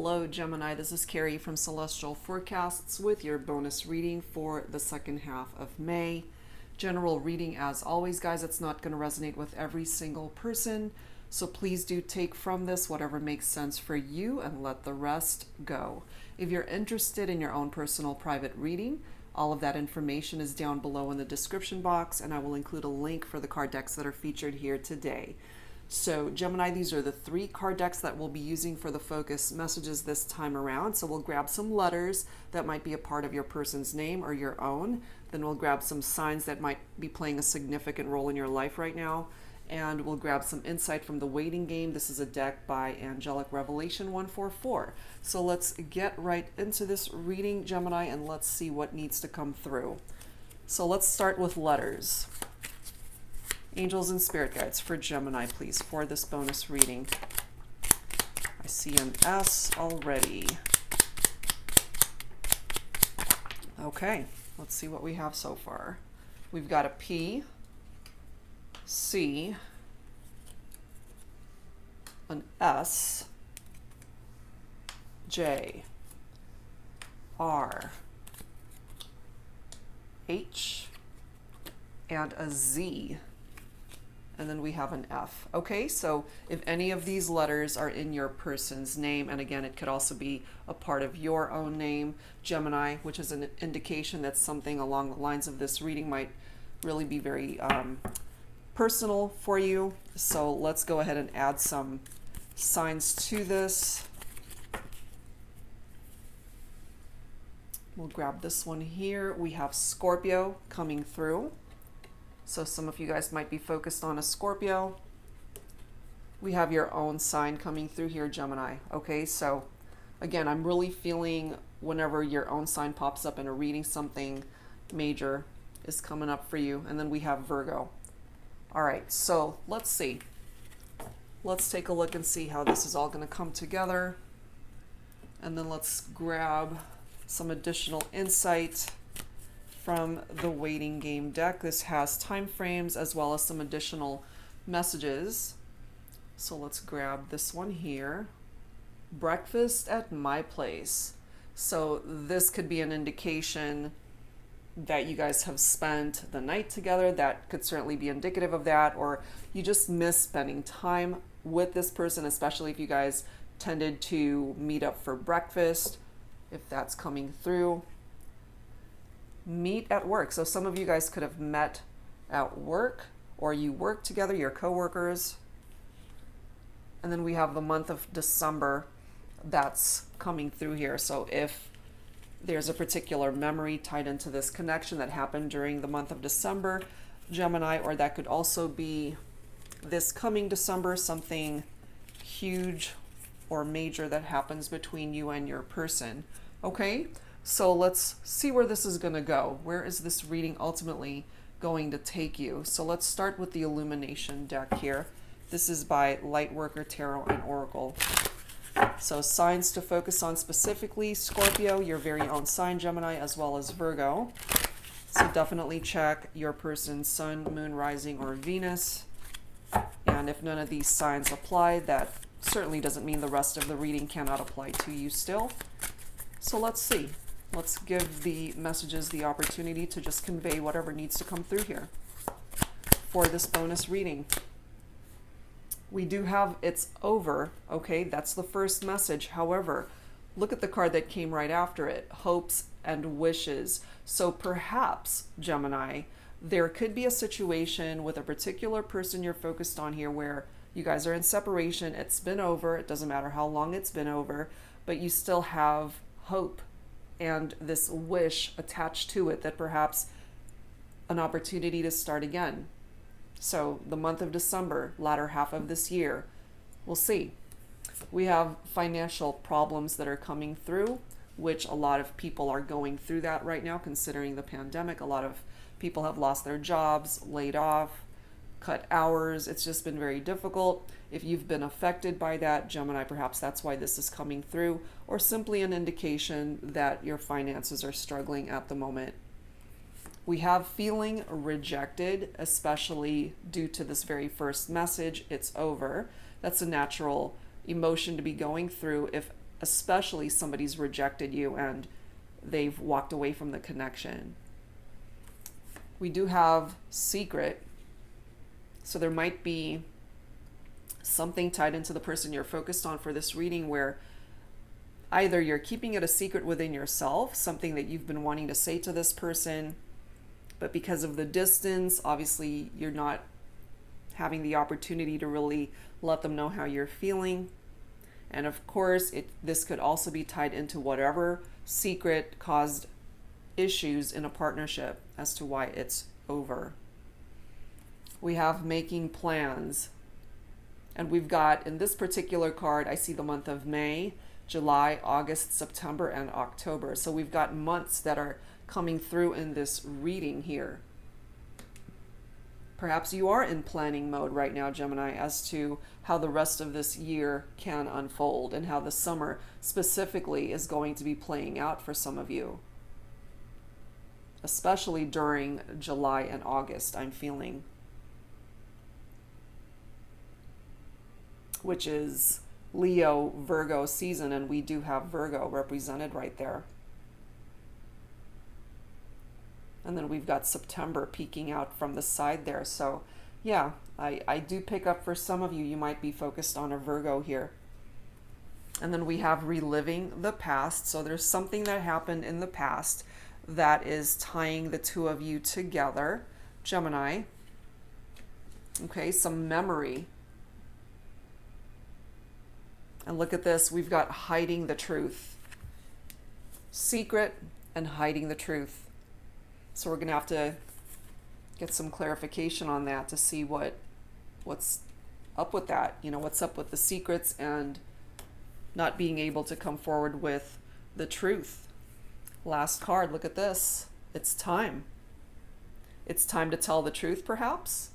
Hello Gemini, this is Carrie from Celestial Forecasts with your bonus reading for the second half of May. General reading as always, guys. It's not going to resonate with every single person, so please do take from this whatever makes sense for you and let the rest go. If you're interested in your own personal private reading, all of that information is down below in the description box, and I will include a link for the card decks that are featured here today. So Gemini, these are the 3 card decks that we'll be using for the focus messages this time around. So we'll grab some letters that might be a part of your person's name or your own. Then we'll grab some signs that might be playing a significant role in your life right now. And we'll grab some insight from the waiting game. This is a deck by Angelic Revelation 144. So let's get right into this reading, Gemini, and let's see what needs to come through. So let's start with letters. Angels and spirit guides for Gemini, please, for this bonus reading. I see an S already. Okay, let's see what we have so far. We've got a P, C, an S, J, R, H, and a Z. And then we have an F. Okay, so if any of these letters are in your person's name, and again, it could also be a part of your own name, Gemini, which is an indication that something along the lines of this reading might really be very personal for you. So let's go ahead and add some signs to this. We'll grab this one here. We have Scorpio coming through. So some of you guys might be focused on a Scorpio. We have your own sign coming through here, Gemini. Okay, so again, I'm really feeling whenever your own sign pops up in a reading, something major is coming up for you. And then we have Virgo. All right, so let's see. Let's take a look and see how this is all going to come together. And then let's grab some additional insight from the waiting game deck. This has time frames as well as some additional messages. So let's grab this one here. Breakfast at my place. So this could be an indication that you guys have spent the night together. That could certainly be indicative of that, or you just miss spending time with this person, especially if you guys tended to meet up for breakfast, if that's coming through. Meet at work. So some of you guys could have met at work, or you work together, your coworkers. And then we have the month of December that's coming through here. So if there's a particular memory tied into this connection that happened during the month of December, Gemini, or that could also be this coming December, something huge or major that happens between you and your person. Okay, so let's see where this is going to go. Where is this reading ultimately going to take you? So let's start with the Illumination deck here. This is by Lightworker, Tarot, and Oracle. So signs to focus on specifically: Scorpio, your very own sign, Gemini, as well as Virgo. So definitely check your person's sun, moon, rising, or Venus. And if none of these signs apply, that certainly doesn't mean the rest of the reading cannot apply to you still. So let's see. Let's give the messages the opportunity to just convey whatever needs to come through here for this bonus reading. We do have it's over. Okay, that's the first message. However, look at the card that came right after it, hopes and wishes. So perhaps, Gemini, there could be a situation with a particular person you're focused on here where you guys are in separation. It's been over. It doesn't matter how long it's been over, but you still have hope and this wish attached to it that perhaps an opportunity to start again. So the month of December, latter half of this year, we'll see. We have financial problems that are coming through, which a lot of people are going through that right now, considering the pandemic. A lot of people have lost their jobs, laid off, cut hours. It's just been very difficult. If you've been affected by that, Gemini, perhaps that's why this is coming through, or simply an indication that your finances are struggling at the moment. We have feeling rejected, especially due to this very first message, it's over. That's a natural emotion to be going through if especially somebody's rejected you and they've walked away from the connection. We do have secret, so there might be something tied into the person you're focused on for this reading where either you're keeping it a secret within yourself, something that you've been wanting to say to this person, but because of the distance, obviously you're not having the opportunity to really let them know how you're feeling. And of course, this could also be tied into whatever secret caused issues in a partnership as to why it's over. We have making plans. And we've got, in this particular card, I see the month of May, July, August, September, and October. So we've got months that are coming through in this reading here. Perhaps you are in planning mode right now, Gemini, as to how the rest of this year can unfold and how the summer specifically is going to be playing out for some of you. Especially during July and August, I'm feeling. Which is Leo, Virgo season, and we do have Virgo represented right there. And then we've got September peeking out from the side there. So yeah, I do pick up for some of you, you might be focused on a Virgo here. And then we have reliving the past. So there's something that happened in the past that is tying the two of you together, Gemini. Okay, some memory. And look at this, we've got hiding the truth. Secret and hiding the truth. So we're going to have to get some clarification on that to see what's up with that. You know, what's up with the secrets and not being able to come forward with the truth. Last card, look at this. It's time. It's time to tell the truth, perhaps.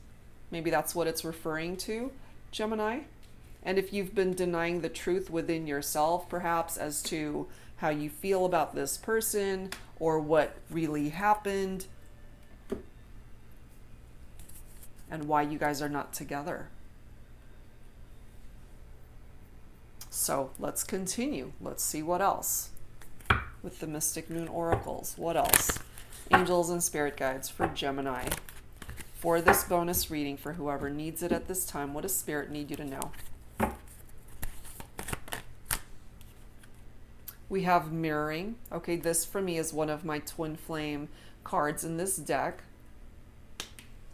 Maybe that's what it's referring to, Gemini. And if you've been denying the truth within yourself, perhaps as to how you feel about this person or what really happened and why you guys are not together. So let's continue. Let's see what else with the Mystic Moon Oracles. What else? Angels and Spirit Guides for Gemini. For this bonus reading, for whoever needs it at this time, what does Spirit need you to know? We have mirroring. Okay, this for me is one of my twin flame cards in this deck.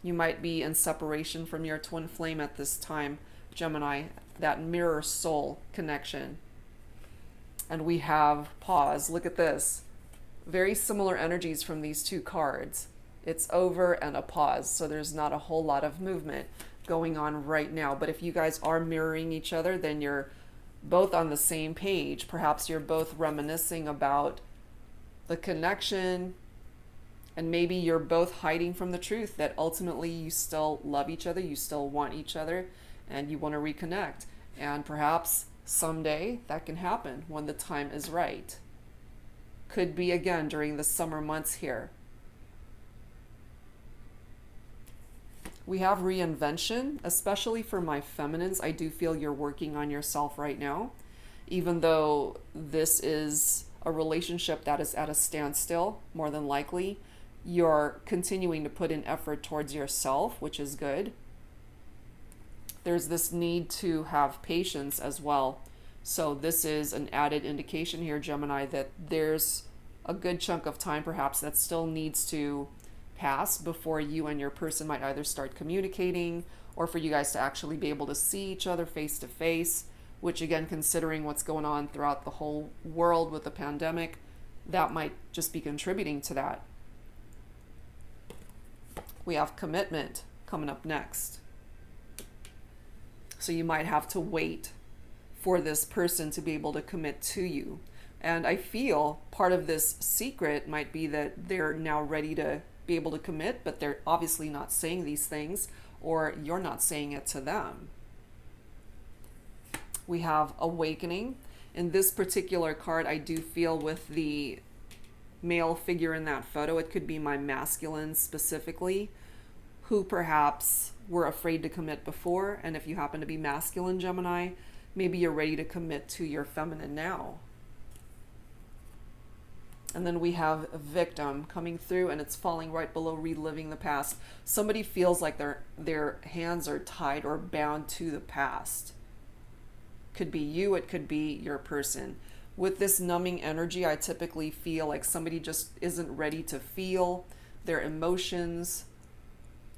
You might be in separation from your twin flame at this time, Gemini, that mirror soul connection. And we have pause. Look at this. Very similar energies from these two cards. It's over and a pause, so there's not a whole lot of movement going on right now. But if you guys are mirroring each other, then you're both on the same page. Perhaps you're both reminiscing about the connection, and maybe you're both hiding from the truth that ultimately you still love each other, you still want each other, and you want to reconnect. And perhaps someday that can happen when the time is right. Could be again during the summer months here. We have reinvention, especially for my feminines. I do feel you're working on yourself right now, even though this is a relationship that is at a standstill, more than likely. You're continuing to put in effort towards yourself, which is good. There's this need to have patience as well. So this is an added indication here, Gemini, that there's a good chunk of time perhaps that still needs to pass before you and your person might either start communicating or for you guys to actually be able to see each other face to face, which again, considering what's going on throughout the whole world with the pandemic, that might just be contributing to that. We have commitment coming up next. So you might have to wait for this person to be able to commit to you. And I feel part of this secret might be that they're now ready to be able to commit, but they're obviously not saying these things, or you're not saying it to them. We have awakening. In this particular card, I do feel with the male figure in that photo, it could be my masculine specifically, who perhaps were afraid to commit before. And if you happen to be masculine, Gemini, maybe you're ready to commit to your feminine now. And then we have a victim coming through, and it's falling right below reliving the past. Somebody feels like their hands are tied or bound to the past. Could be you, it could be your person. With this numbing energy, I typically feel like somebody just isn't ready to feel their emotions.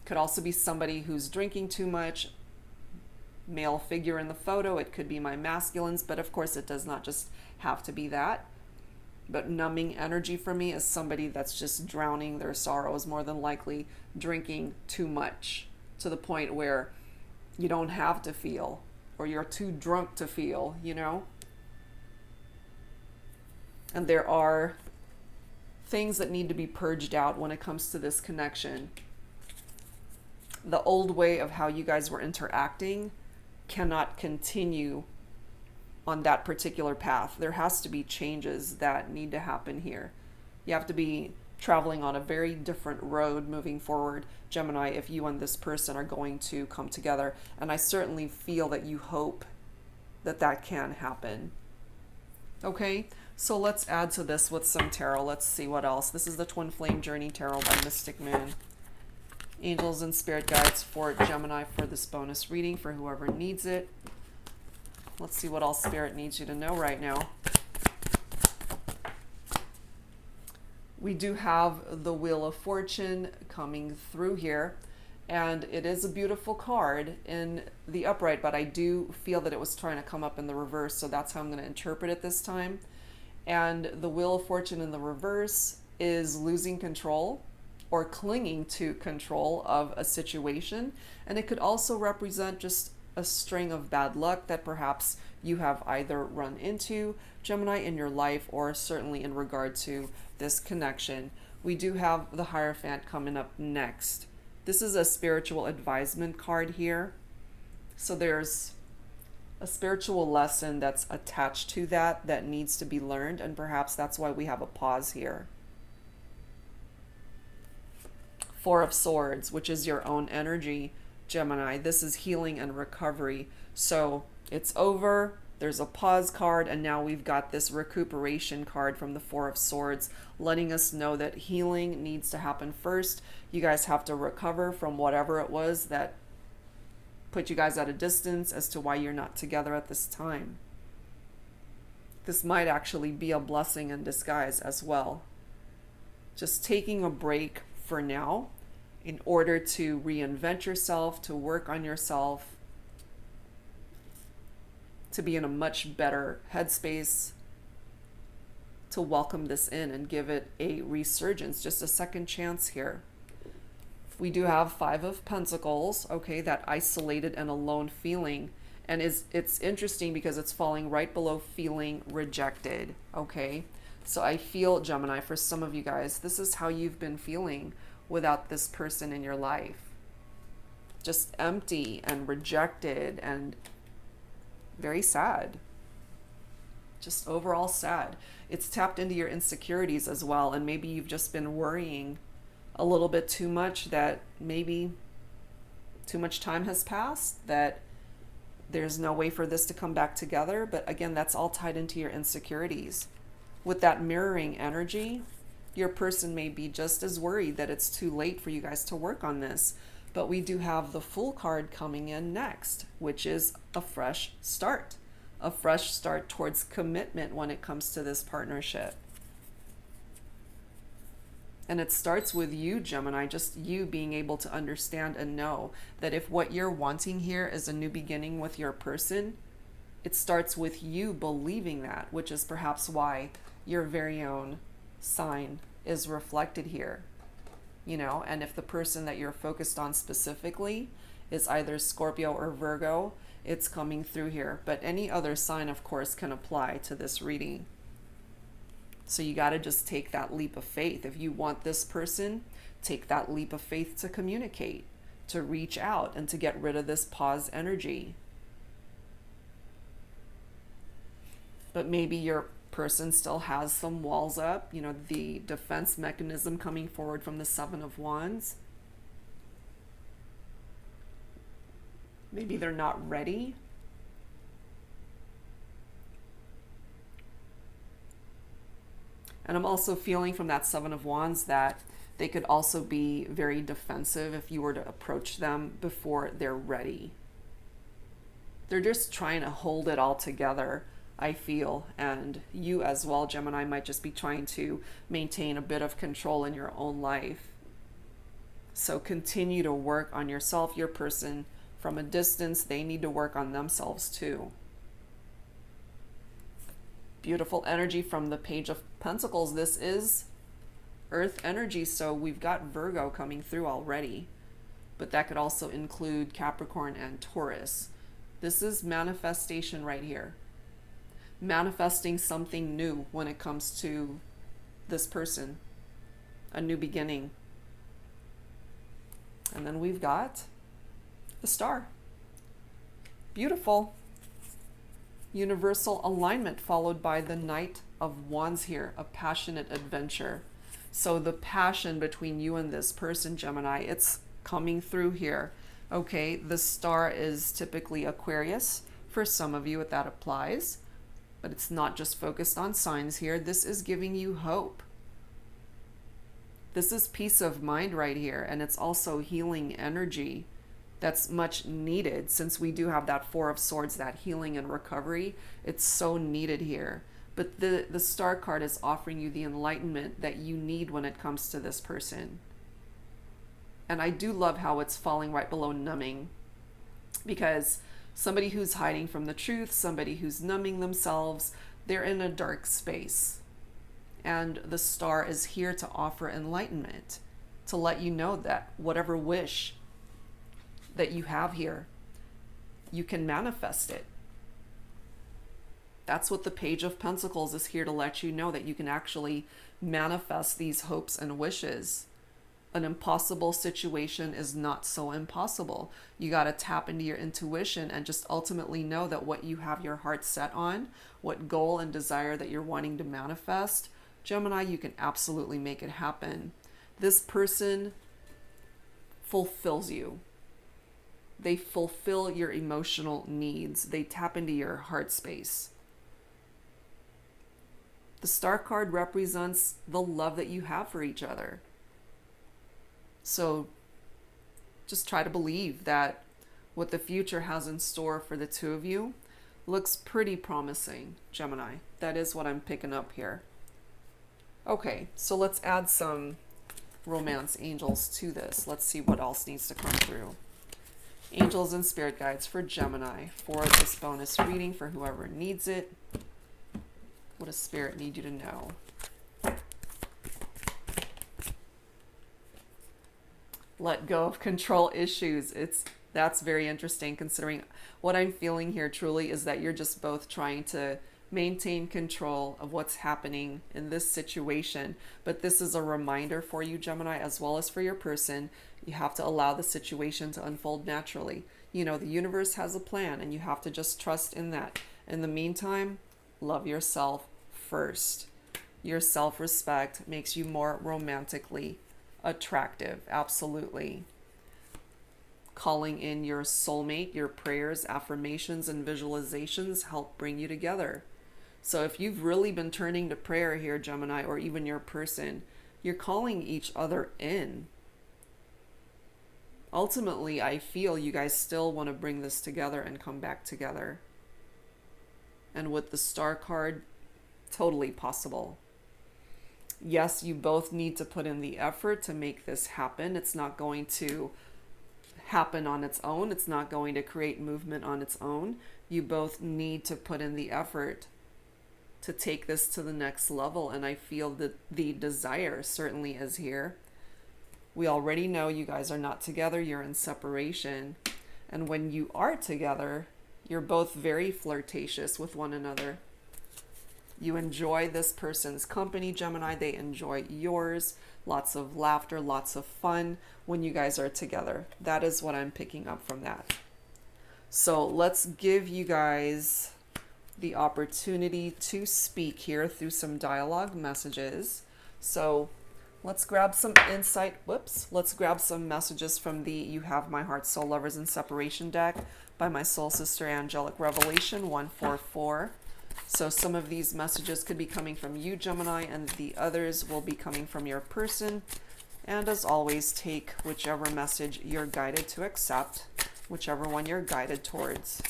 Could also be somebody who's drinking too much. Male figure in the photo, it could be my masculines, but of course it does not just have to be that. But numbing energy for me is somebody that's just drowning their sorrows, more than likely drinking too much to the point where you don't have to feel, or you're too drunk to feel, you know? And there are things that need to be purged out when it comes to this connection. The old way of how you guys were interacting cannot continue on that particular path. There has to be changes that need to happen here. You have to be traveling on a very different road moving forward, Gemini, if you and this person are going to come together. And I certainly feel that you hope that that can happen. Okay, so let's add to this with some tarot. Let's see what else. This is the Twin Flame Journey Tarot by Mystic Moon. Angels and spirit guides for Gemini for this bonus reading for whoever needs it. Let's see what all Spirit needs you to know right now. We do have the Wheel of Fortune coming through here, and it is a beautiful card in the upright, but I do feel that it was trying to come up in the reverse, so that's how I'm going to interpret it this time. And the Wheel of Fortune in the reverse is losing control or clinging to control of a situation, and it could also represent just a string of bad luck that perhaps you have either run into, Gemini, in your life, or certainly in regard to this connection. We do have the Hierophant coming up next. This is a spiritual advisement card here. So there's a spiritual lesson that's attached to that needs to be learned, and perhaps that's why we have a pause here. Four of Swords, which is your own energy, Gemini. This is healing and recovery. So it's over, there's a pause card, and now we've got this recuperation card from the Four of Swords, letting us know that healing needs to happen first. You guys have to recover from whatever it was that put you guys at a distance as to why you're not together at this time. This might actually be a blessing in disguise as well. Just taking a break for now in order to reinvent yourself, to work on yourself, to be in a much better headspace, to welcome this in and give it a resurgence, just a second chance here. We do have Five of Pentacles, okay, that isolated and alone feeling. And it's interesting because it's falling right below feeling rejected, okay? So I feel, Gemini, for some of you guys, this is how you've been feeling without this person in your life. Just empty and rejected and very sad. Just overall sad. It's tapped into your insecurities as well, and maybe you've just been worrying a little bit too much, that maybe too much time has passed, that there's no way for this to come back together. But again, that's all tied into your insecurities. With that mirroring energy, your person may be just as worried that it's too late for you guys to work on this. But we do have the Fool card coming in next, which is a fresh start. A fresh start towards commitment when it comes to this partnership. And it starts with you, Gemini, just you being able to understand and know that if what you're wanting here is a new beginning with your person, it starts with you believing that, which is perhaps why your very own sign is reflected here. You know, and if the person that you're focused on specifically is either Scorpio or Virgo, it's coming through here. But any other sign, of course, can apply to this reading. So you got to just take that leap of faith. If you want this person, take that leap of faith to communicate, to reach out, and to get rid of this pause energy. But maybe your person still has some walls up, you know, the defense mechanism coming forward from the Seven of Wands. Maybe they're not ready. And I'm also feeling from that Seven of Wands that they could also be very defensive if you were to approach them before they're ready. They're just trying to hold it all together, I feel. And you as well, Gemini, might just be trying to maintain a bit of control in your own life. So continue to work on yourself. Your person from a distance, they need to work on themselves too. Beautiful energy from the Page of Pentacles. This is Earth energy, so we've got Virgo coming through already. But that could also include Capricorn and Taurus. This is manifestation right here. Manifesting something new when it comes to this person. A new beginning. And then we've got the Star. Beautiful. Universal alignment followed by the Knight of Wands here. A passionate adventure. So the passion between you and this person, Gemini, it's coming through here. Okay, the Star is typically Aquarius. For some of you, that applies. But it's not just focused on signs here. This is giving you hope. This is peace of mind right here. And it's also healing energy that's much needed, since we do have that Four of Swords, that healing and recovery. It's so needed here. But the Star card is offering you the enlightenment that you need when it comes to this person. And I do love how it's falling right below numbing, because somebody who's hiding from the truth, somebody who's numbing themselves, they're in a dark space. And the Star is here to offer enlightenment, to let you know that whatever wish that you have here, you can manifest it. That's what the Page of Pentacles is here to let you know, that you can actually manifest these hopes and wishes. An impossible situation is not so impossible. You got to tap into your intuition and just ultimately know that what you have your heart set on, what goal and desire that you're wanting to manifest, Gemini, you can absolutely make it happen. This person fulfills you. They fulfill your emotional needs. They tap into your heart space. The Star card represents the love that you have for each other. So just try to believe that what the future has in store for the two of you looks pretty promising, Gemini. That is what I'm picking up here. Okay, so let's add some romance angels to this. Let's see what else needs to come through. Angels and spirit guides for Gemini for this bonus reading for whoever needs it. What does Spirit need you to know? Let go of control issues. That's very interesting, considering what I'm feeling here truly is that you're just both trying to maintain control of what's happening in this situation. But this is a reminder for you, Gemini, as well as for your person. You have to allow the situation to unfold naturally. You know, the universe has a plan and you have to just trust in that. In the meantime, love yourself first. Your self-respect makes you more romantically attractive. Absolutely. Calling in your soulmate, your prayers, affirmations, and visualizations help bring you together. So if you've really been turning to prayer here, Gemini, or even your person, you're calling each other in. Ultimately, I feel you guys still want to bring this together and come back together. And with the Star card, totally possible. Yes, you both need to put in the effort to make this happen. It's not going to happen on its own. It's not going to create movement on its own. You both need to put in the effort to take this to the next level. And I feel that the desire certainly is here. We already know you guys are not together. You're in separation. And when you are together, you're both very flirtatious with one another. You enjoy this person's company, Gemini. They enjoy yours. Lots of laughter, lots of fun when you guys are together. That is what I'm picking up from that. So let's give you guys the opportunity to speak here through some dialogue messages. So let's grab some insight. Let's grab some messages from the You Have My Heart Soul Lovers in Separation deck by my soul sister Angelic Revelation 144. So some of these messages could be coming from you, Gemini, and the others will be coming from your person. And as always, take whichever message you're guided to accept, whichever one you're guided towards.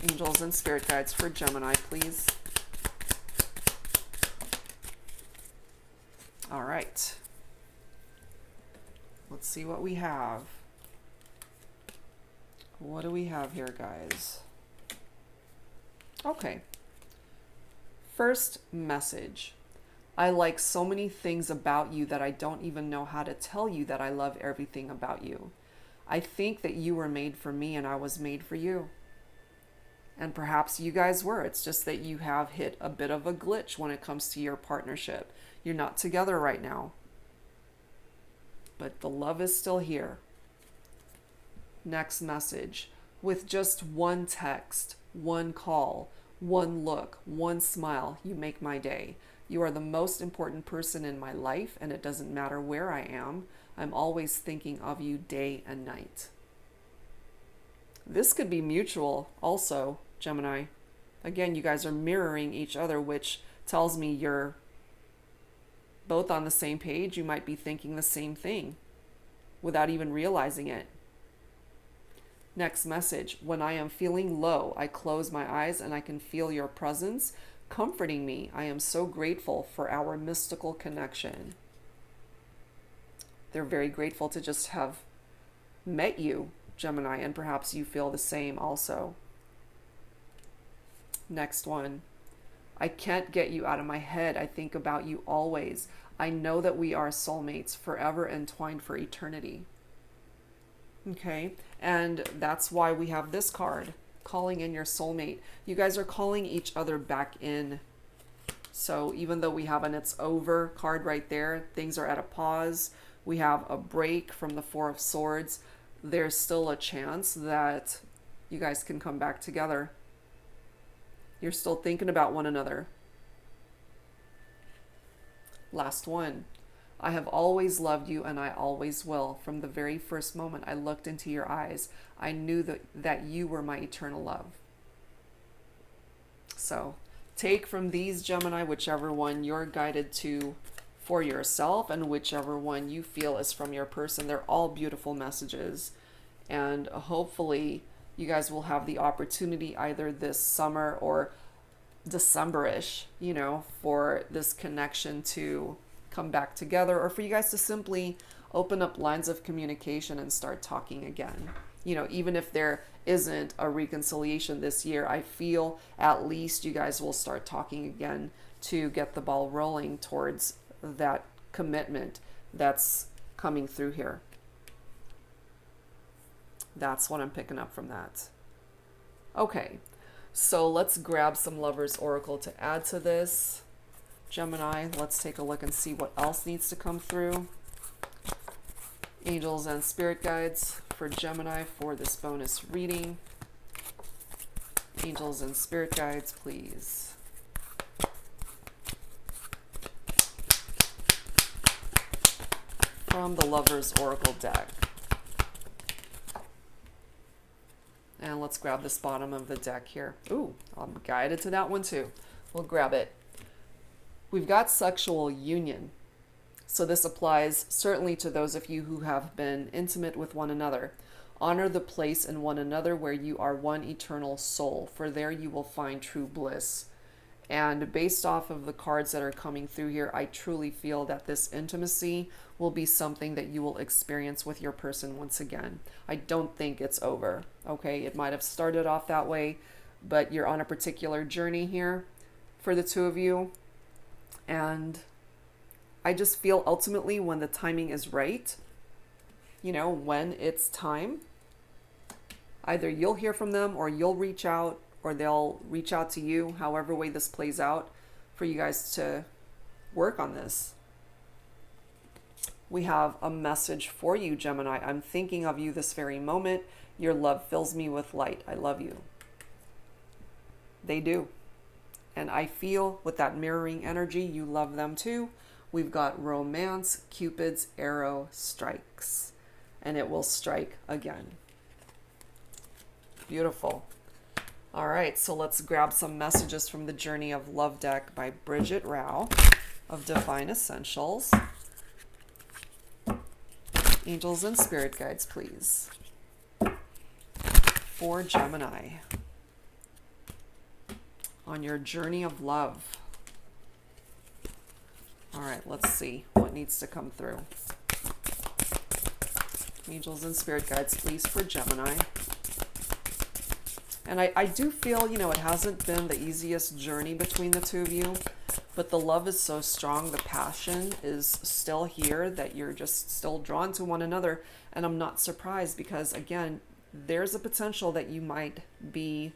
Angels and spirit guides for Gemini, please. All right. Let's see what we have. What do we have here, guys? Okay. First message. I like so many things about you that I don't even know how to tell you that I love everything about you. I think that you were made for me and I was made for you. And perhaps you guys were. It's just that you have hit a bit of a glitch when it comes to your partnership. You're not together right now. But the love is still here. Next message. With just one text, one call, one look, one smile, you make my day. You are the most important person in my life, and it doesn't matter where I am. I'm always thinking of you day and night. This could be mutual also, Gemini. Again, you guys are mirroring each other, which tells me you're both on the same page. You might be thinking the same thing without even realizing it. Next message. When I am feeling low, I close my eyes and I can feel your presence comforting me. I am so grateful for our mystical connection. They're very grateful to just have met you, Gemini, and perhaps you feel the same also. Next one. I can't get you out of my head. I think about you always. I know that we are soulmates, forever entwined for eternity. Okay, and that's why we have this card, calling in your soulmate. You guys are calling each other back in. So even though we have an it's over card right there, things are at a pause. We have a break from the Four of Swords. There's still a chance that you guys can come back together. You're still thinking about one another. Last one. I have always loved you and I always will. From the very first moment I looked into your eyes, I knew that you were my eternal love. So take from these, Gemini, whichever one you're guided to for yourself and whichever one you feel is from your person. They're all beautiful messages. And hopefully you guys will have the opportunity either this summer or December-ish, you know, for this connection to come back together, or for you guys to simply open up lines of communication and start talking again. You know, even if there isn't a reconciliation this year, I feel at least you guys will start talking again to get the ball rolling towards that commitment that's coming through here. That's what I'm picking up from that. Okay, so let's grab some Lovers Oracle to add to this. Gemini, let's take a look and see what else needs to come through. Angels and spirit guides for Gemini for this bonus reading. Angels and spirit guides, please. From the Lovers Oracle deck. And let's grab this bottom of the deck here. Ooh, I'm guided to that one too. We'll grab it. We've got sexual union. So this applies certainly to those of you who have been intimate with one another. Honor the place in one another where you are one eternal soul, for there you will find true bliss. And based off of the cards that are coming through here, I truly feel that this intimacy will be something that you will experience with your person once again. I don't think it's over, okay? It might have started off that way, but you're on a particular journey here for the two of you. And I just feel ultimately when the timing is right, you know, when it's time, either you'll hear from them or you'll reach out or they'll reach out to you, however way this plays out, for you guys to work on this. We have a message for you, Gemini. I'm thinking of you this very moment. Your love fills me with light. I love you. They do. And I feel with that mirroring energy, you love them too. We've got romance, Cupid's arrow strikes, and it will strike again. Beautiful. All right, so let's grab some messages from the Journey of Love deck by Bridget Rao of Divine Essentials. Angels and spirit guides, please. For Gemini. On your journey of love. All right, let's see what needs to come through. Angels and spirit guides, please, for Gemini. And I do feel, you know, it hasn't been the easiest journey between the two of you, but the love is so strong, the passion is still here, that you're just still drawn to one another. And I'm not surprised because, again, there's a potential that you might be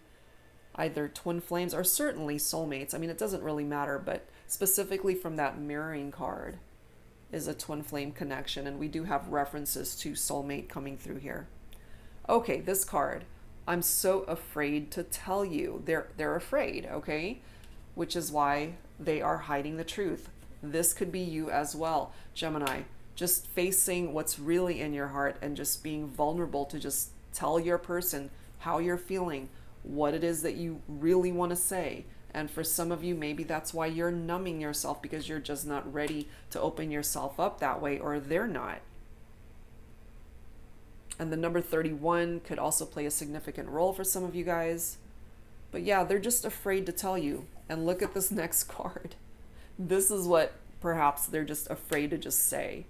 either twin flames or certainly soulmates. I mean, it doesn't really matter, but specifically from that mirroring card is a twin flame connection. And we do have references to soulmate coming through here. Okay, this card. I'm so afraid to tell you. They're afraid, okay? Which is why they are hiding the truth. This could be you as well, Gemini. Just facing what's really in your heart and just being vulnerable to just tell your person how you're feeling, what it is that you really want to say. And for some of you, maybe that's why you're numbing yourself, because you're just not ready to open yourself up that way, or they're not. And the number 31 could also play a significant role for some of you guys. But yeah, they're just afraid to tell you. And look at this next card. This is what perhaps they're just afraid to just say.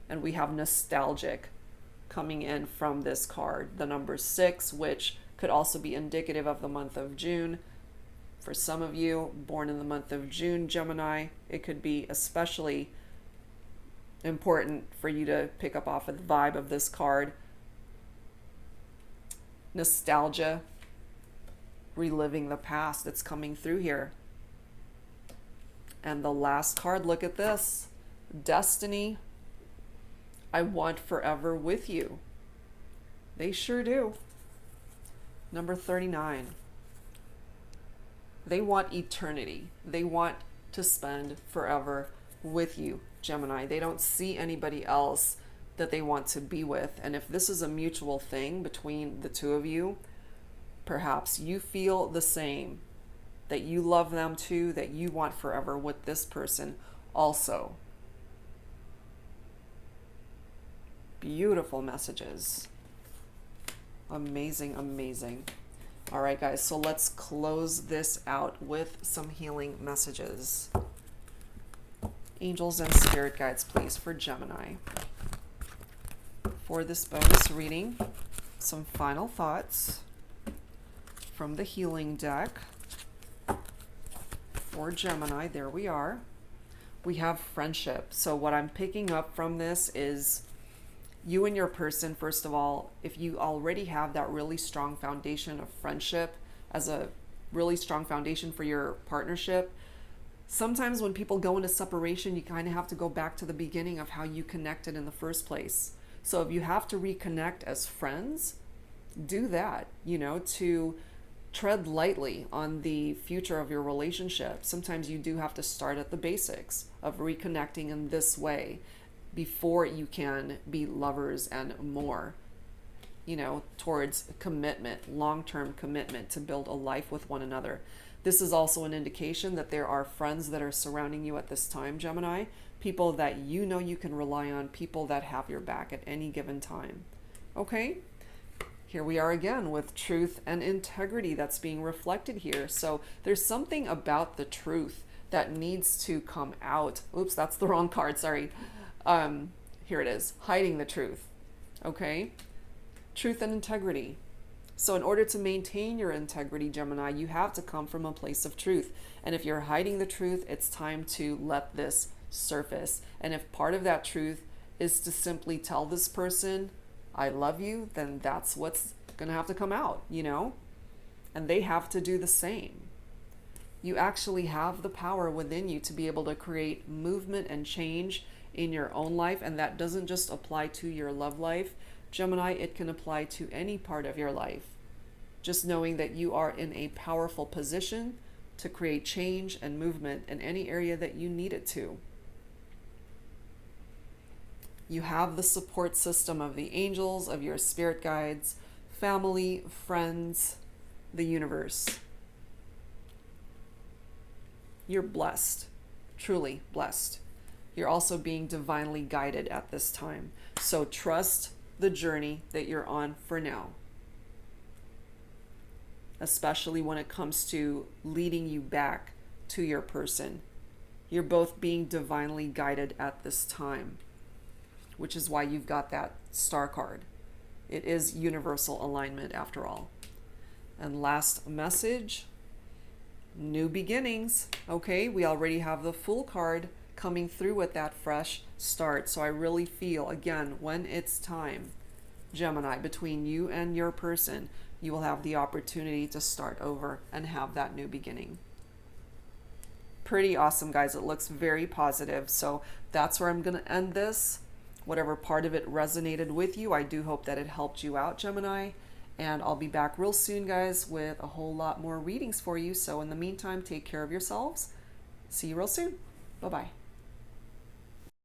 And we have nostalgic coming in from this card. The number 6, which could also be indicative of the month of June. For some of you born in the month of June, Gemini, it could be especially important for you to pick up off of the vibe of this card. Nostalgia, reliving the past that's coming through here. And the last card, look at this. Destiny, I want forever with you. They sure do. Number 39. They want eternity. They want to spend forever with you, Gemini. They don't see anybody else that they want to be with. And if this is a mutual thing between the two of you, perhaps you feel the same, that you love them too, that you want forever with this person also. Beautiful messages. Amazing, amazing. All right, guys, so let's close this out with some healing messages. Angels and spirit guides, please, for Gemini. For this bonus reading, some final thoughts from the healing deck. For Gemini, there we are. We have friendship. So what I'm picking up from this is you and your person, first of all, if you already have that really strong foundation of friendship as a really strong foundation for your partnership, sometimes when people go into separation, you kind of have to go back to the beginning of how you connected in the first place. So if you have to reconnect as friends, do that, you know, to tread lightly on the future of your relationship. Sometimes you do have to start at the basics of reconnecting in this way before you can be lovers and more, you know, towards commitment, long-term commitment to build a life with one another. This is also an indication that there are friends that are surrounding you at this time, Gemini, people that you know you can rely on, people that have your back at any given time. Okay? Here we are again with truth and integrity that's being reflected here. So there's something about the truth that needs to come out. Oops, that's the wrong card, sorry. Here it is, hiding the truth. Okay? Truth and integrity. So in order to maintain your integrity, Gemini, you have to come from a place of truth. And if you're hiding the truth, it's time to let this surface. And if part of that truth is to simply tell this person, I love you, then that's what's going to have to come out, you know? And they have to do the same. You actually have the power within you to be able to create movement and change in your own life. And that doesn't just apply to your love life, Gemini, it can apply to any part of your life. Just knowing that you are in a powerful position to create change and movement in any area that you need it to. You have the support system of the angels, of your spirit guides, family, friends, the universe. You're blessed, truly blessed. You're also being divinely guided at this time. So trust the journey that you're on for now, especially when it comes to leading you back to your person. You're both being divinely guided at this time, which is why you've got that star card. It is universal alignment after all. And last message, new beginnings. Okay, we already have the Fool card coming through with that fresh start. So I really feel, again, when it's time, Gemini, between you and your person, you will have the opportunity to start over and have that new beginning. Pretty awesome, guys. It looks very positive. So that's where I'm going to end this. Whatever part of it resonated with you, I do hope that it helped you out, Gemini. And I'll be back real soon, guys, with a whole lot more readings for you. So in the meantime, take care of yourselves. See you real soon. Bye-bye.